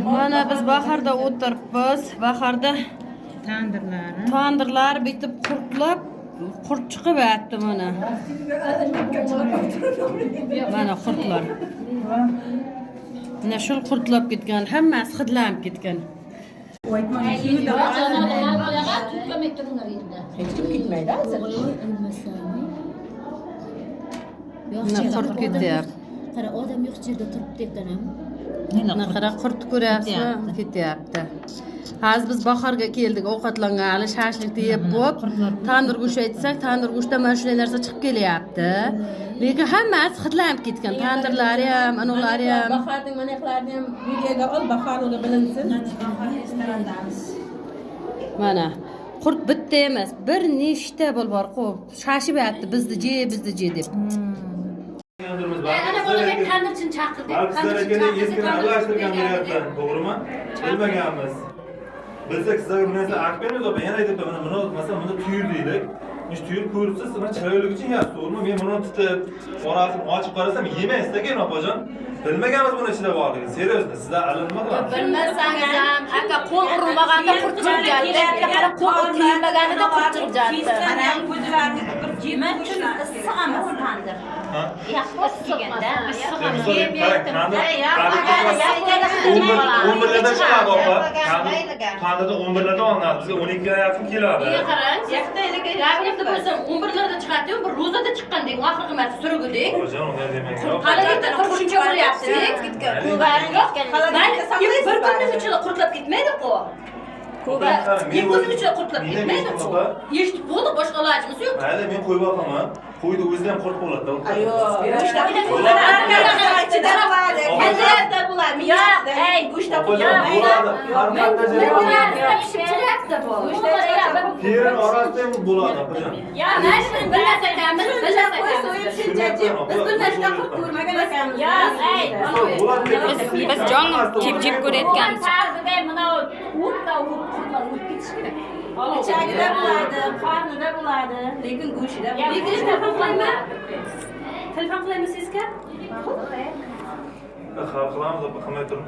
Mana biz baharda o'tiribmiz. Baharda tandirlar bitib qurtlab qurt chiqib yotdi mana. Mana qurtlar. Mana shul qurtlab ketgan, hammasi hidlanib ketgan. Hech kim ketmaydi hozir. Mana qurt ketyapti. Qara odam yo'q yerda turibdi ekanam. Mana qara qurt ko'ryapsizmi? Ketyapti. Hozir biz bahorga keldik, ovqatlangali, shashlikni yeb bo'lib, tandir go'sht aytsak, tandir go'shtdan mana shunday narsa chiqib kelyapti. Lekin hammasi hidlanib ketgan. Tandirlari ham, anolari ham. Bahorning manaqlarini ham videoga ol, bahorga bilinsin. Mana qurt bitta emas, bir nechta bor qo'yib, shashib yotdi, bizni je deb. Ana bolaga tandirchini chaqirdik. Sizlarga eskini aralashtirgan beryapti, to'g'rimi? Bilmaganmiz. Bilsak sizlarga bu narsa aytib beramiz, opa. Yana aytib beraman, buni masalan buni tuyur deylik. Ish tuyur ko'ribsiz, mana chiroyli uchun yapti, to'g'rimi? Men buni tutib, orasini ochib qarasam, yemaysiz ekan, opajon. Bilmaganmiz buni ichida borligini. Seriozda, sizlar nima qilasiz? Bilmasangiz ham, aka qo'l urmaganda qurt chiqyapti. Qara qo'l kiymaganida qurt chiqyapti. Ana ko'zlarni qilib yema uchun issiqamiz tandir. Yaxshi deganda issiqamiz. O'nbirlarda chiqadi opa. Tandirda 11larda olinadi. Bizga 12ga yaqin keladi. Qarang, yaxtaylik. Gapni bo'lsam 11larda chiqadi-yu, bir ro'zada chiqqandek, oxirgi marta surugudek. Opajon, unday demang. Qalalikda turishga bo'lyapti. Bir kunning ichida qurtlab ketmaydi-ku. Bir kunning ichida qurtlab ketmaydi-ku. Eshitib bo'ldi, boshqa ilojimiz yo'q. Mayli, men qo'yib olaman. Qo'ydi o'zida ham qurt bo'ladi. Go'shtda bo'ladi. Yo'q, ey, go'shtda bo'ladi. Terin orasida ham bo'ladi, opajon. Ya, mana shuni bilmasakamiz, Biz bu narsa qilib ko'rmagan ekanmiz. Biz jon jib ko'rayotganmiz. Mana o'tda qurtlar o'tib ketish kerak. Ichagida bo'ladi, qornida bo'ladi, lekin go'shtida bo'ladi. Lekin telefon qilaymi? Telefon qilaymi sizga? Qilamiz, opa, qilmay turing.